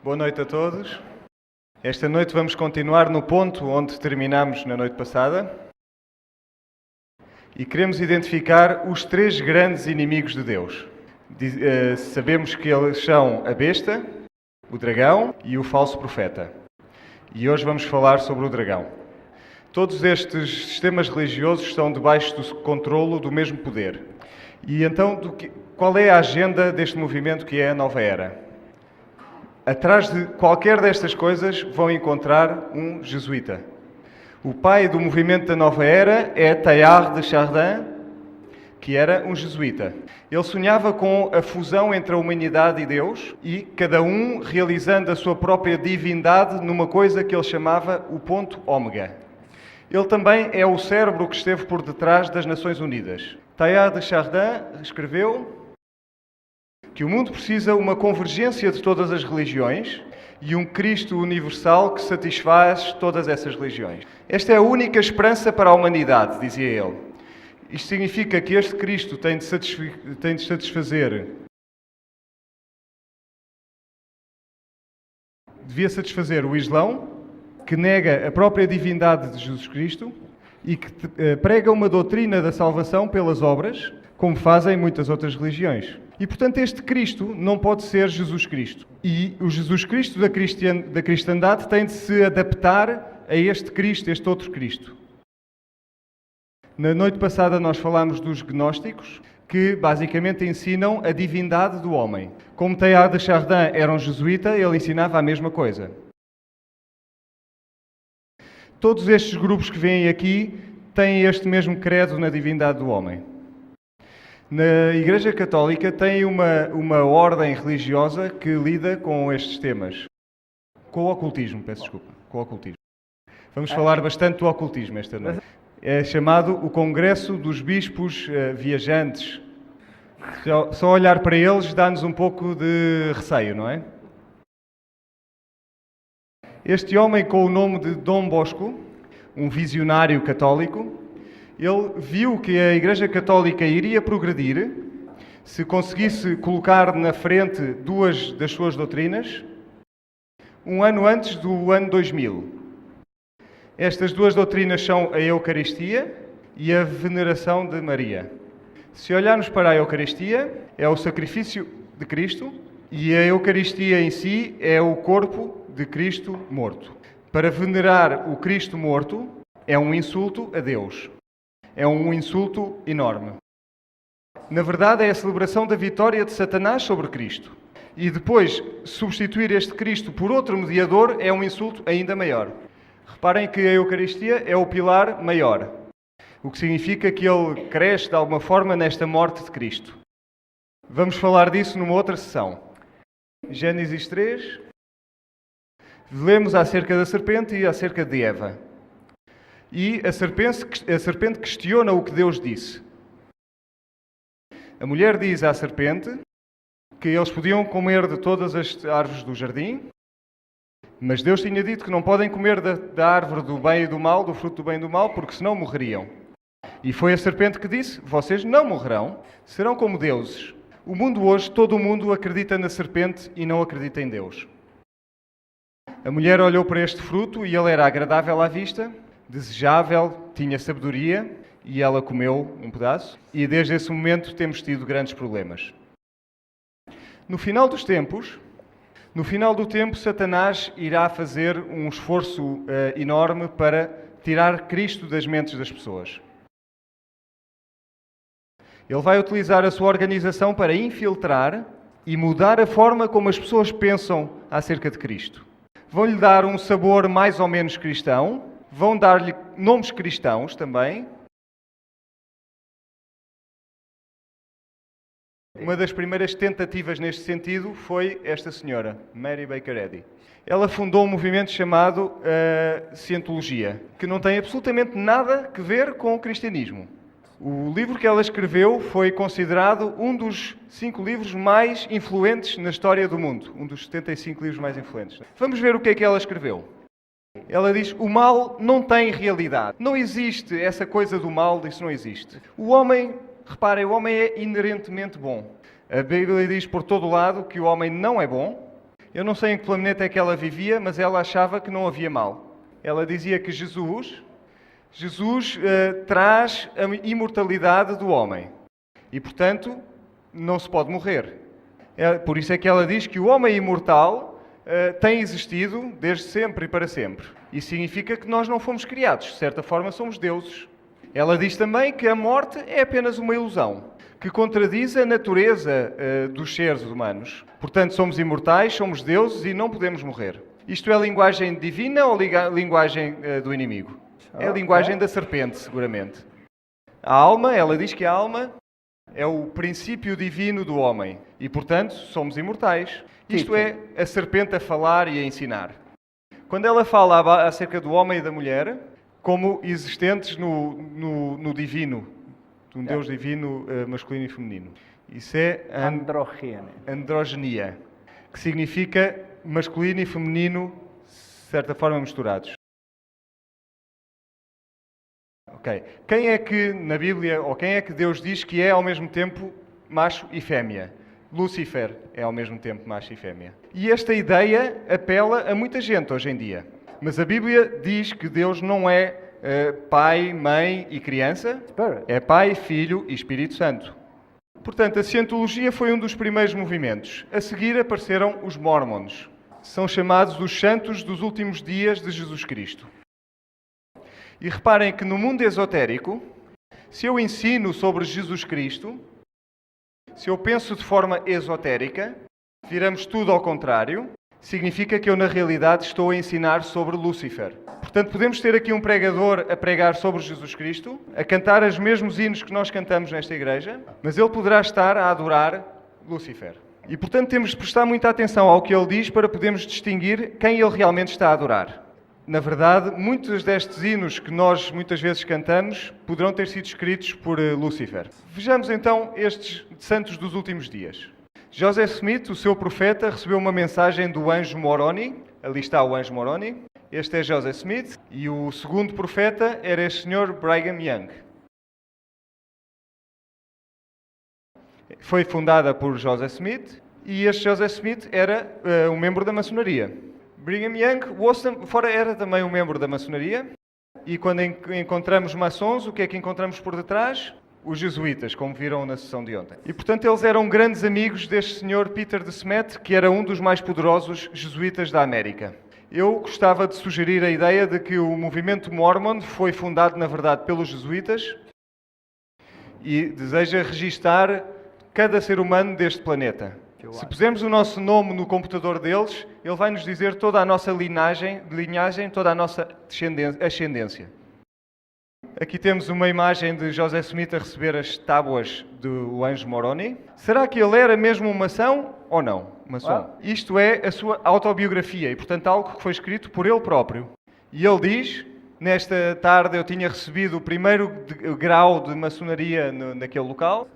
Boa noite a todos. Esta noite vamos continuar no ponto onde terminámos na noite passada e queremos identificar os três grandes inimigos de Deus. Sabemos que eles são a besta, o dragão e o falso profeta. E hoje vamos falar sobre o dragão. Todos estes sistemas religiosos estão debaixo do controlo do mesmo poder. E então, qual é a agenda deste movimento que é a Nova Era? Atrás de qualquer destas coisas vão encontrar um jesuíta. O pai do movimento da Nova Era é Teilhard de Chardin, que era um jesuíta. Ele sonhava com a fusão entre a humanidade e Deus e cada um realizando a sua própria divindade numa coisa que ele chamava o ponto ômega. Ele também é o cérebro que esteve por detrás das Nações Unidas. Teilhard de Chardin escreveu que o mundo precisa uma convergência de todas as religiões e um Cristo universal que satisfaz todas essas religiões. Esta é a única esperança para a humanidade, dizia ele. Isto significa que este Cristo tem de devia satisfazer o Islão, que nega a própria divindade de Jesus Cristo e que prega uma doutrina da salvação pelas obras, como fazem muitas outras religiões. E, portanto, este Cristo não pode ser Jesus Cristo. E o Jesus Cristo da cristandade tem de se adaptar a este Cristo, este outro Cristo. Na noite passada nós falámos dos gnósticos, que basicamente ensinam a divindade do homem. Como Teilhard de Chardin era um jesuíta, ele ensinava a mesma coisa. Todos estes grupos que vêm aqui têm este mesmo credo na divindade do homem. Na Igreja Católica tem uma ordem religiosa que lida com estes temas. Com o ocultismo, peço desculpa. Com o ocultismo. Vamos falar bastante do ocultismo esta noite. É chamado o Congresso dos Bispos Viajantes. Só olhar para eles dá-nos um pouco de receio, não é? Este homem com o nome de Dom Bosco, um visionário católico, ele viu que a Igreja Católica iria progredir se conseguisse colocar na frente duas das suas doutrinas um ano antes do ano 2000. Estas duas doutrinas são a Eucaristia e a veneração de Maria. Se olharmos para a Eucaristia, é o sacrifício de Cristo e a Eucaristia em si é o corpo de Cristo morto. Para venerar o Cristo morto é um insulto a Deus. É um insulto enorme. Na verdade, é a celebração da vitória de Satanás sobre Cristo. E depois, substituir este Cristo por outro mediador é um insulto ainda maior. Reparem que a Eucaristia é o pilar maior, o que significa que ele cresce de alguma forma nesta morte de Cristo. Vamos falar disso numa outra sessão. Gênesis 3. Lemos acerca da serpente e acerca de Eva. E a serpente questiona o que Deus disse. A mulher diz à serpente que eles podiam comer de todas as árvores do jardim, mas Deus tinha dito que não podem comer da árvore do bem e do mal, do fruto do bem e do mal, porque senão morreriam. E foi a serpente que disse: vocês não morrerão, serão como deuses. O mundo hoje, todo o mundo acredita na serpente e não acredita em Deus. A mulher olhou para este fruto e ele era agradável à vista, desejável, tinha sabedoria e ela comeu um pedaço. E desde esse momento temos tido grandes problemas. No final do tempo, Satanás irá fazer um esforço enorme para tirar Cristo das mentes das pessoas. Ele vai utilizar a sua organização para infiltrar e mudar a forma como as pessoas pensam acerca de Cristo. Vão-lhe dar um sabor mais ou menos cristão, vão dar-lhe nomes cristãos também. Uma das primeiras tentativas neste sentido foi esta senhora, Mary Baker Eddy. Ela fundou um movimento chamado Cientologia, que não tem absolutamente nada a ver com o cristianismo. O livro que ela escreveu foi considerado um dos 5 livros mais influentes na história do mundo. Um dos 75 livros mais influentes. Vamos ver o que é que ela escreveu. Ela diz: o mal não tem realidade. Não existe essa coisa do mal, isso não existe. O homem, reparem, o homem é inerentemente bom. A Bíblia diz por todo lado que o homem não é bom Eu não sei em que planeta é que ela vivia, mas ela achava que não havia mal. Ela dizia que Jesus traz a imortalidade do homem e, portanto, não se pode morrer. Por isso é que ela diz que o homem imortal tem existido desde sempre e para sempre. Isso significa que nós não fomos criados, de certa forma somos deuses. Ela diz também que a morte é apenas uma ilusão, que contradiz a natureza dos seres humanos. Portanto, somos imortais, somos deuses e não podemos morrer. Isto é a linguagem divina ou a linguagem do inimigo? É a linguagem da serpente, seguramente. A alma, ela diz que a alma é o princípio divino do homem e, portanto, somos imortais. Isto é a serpente a falar e a ensinar. Quando ela fala acerca do homem e da mulher, como existentes no divino, de um Deus divino masculino e feminino. Isso é androgenia, que significa masculino e feminino, de certa forma, misturados. Ok. Quem é que na Bíblia, ou quem é que Deus diz que é ao mesmo tempo macho e fêmea? Lúcifer é ao mesmo tempo macho e fêmea. E esta ideia apela a muita gente hoje em dia. Mas a Bíblia diz que Deus não é pai, mãe e criança, é pai, filho e Espírito Santo. Portanto, a cientologia foi um dos primeiros movimentos. A seguir apareceram os Mormons. São chamados os santos dos últimos dias de Jesus Cristo. E reparem que no mundo esotérico, se eu ensino sobre Jesus Cristo, se eu penso de forma esotérica, viramos tudo ao contrário, significa que eu na realidade estou a ensinar sobre Lúcifer. Portanto, podemos ter aqui um pregador a pregar sobre Jesus Cristo, a cantar os mesmos hinos que nós cantamos nesta igreja, mas ele poderá estar a adorar Lúcifer. E, portanto, temos de prestar muita atenção ao que ele diz para podermos distinguir quem ele realmente está a adorar. Na verdade, muitos destes hinos que nós muitas vezes cantamos poderão ter sido escritos por Lúcifer. Vejamos então estes santos dos últimos dias. Joseph Smith, o seu profeta, recebeu uma mensagem do anjo Moroni. Ali está o anjo Moroni. Este é Joseph Smith. E o segundo profeta era este senhor Brigham Young. Foi fundada por Joseph Smith e este Joseph Smith era um membro da maçonaria. Brigham Young era também um membro da maçonaria e quando encontramos maçons, o que é que encontramos por detrás? Os jesuítas, como viram na sessão de ontem. E, portanto, eles eram grandes amigos deste senhor Peter de Smet, que era um dos mais poderosos jesuítas da América. Eu gostava de sugerir a ideia de que o movimento Mormon foi fundado, na verdade, pelos jesuítas e deseja registar cada ser humano deste planeta. Se pusermos o nosso nome no computador deles, ele vai nos dizer toda a nossa linhagem, toda a nossa ascendência. Aqui temos uma imagem de Joseph Smith a receber as tábuas do anjo Moroni. Será que ele era mesmo um maçom ou não? Maçom. Isto é a sua autobiografia e, portanto, algo que foi escrito por ele próprio. E ele diz, nesta tarde eu tinha recebido o primeiro grau de maçonaria naquele local,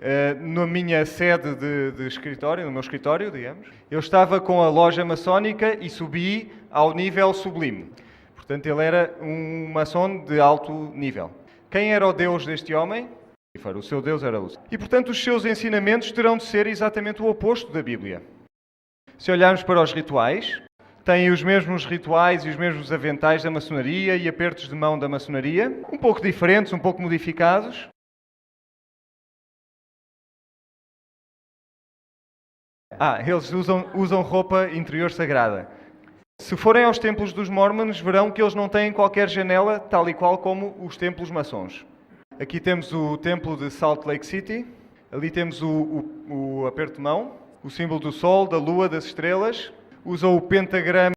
na minha sede de escritório, no meu escritório, digamos. Eu estava com a loja maçónica e subi ao nível sublime. Portanto, ele era um maçom de alto nível. Quem era o Deus deste homem? O seu Deus era Lúcifer. E, portanto, os seus ensinamentos terão de ser exatamente o oposto da Bíblia. Se olharmos para os rituais, têm os mesmos rituais e os mesmos aventais da maçonaria e apertos de mão da maçonaria, um pouco diferentes, um pouco modificados. Eles usam roupa interior sagrada. Se forem aos templos dos Mormons, verão que eles não têm qualquer janela, tal e qual como os templos maçons. Aqui temos o templo de Salt Lake City, ali temos o aperto de mão, o símbolo do sol, da lua, das estrelas, usam o pentagrama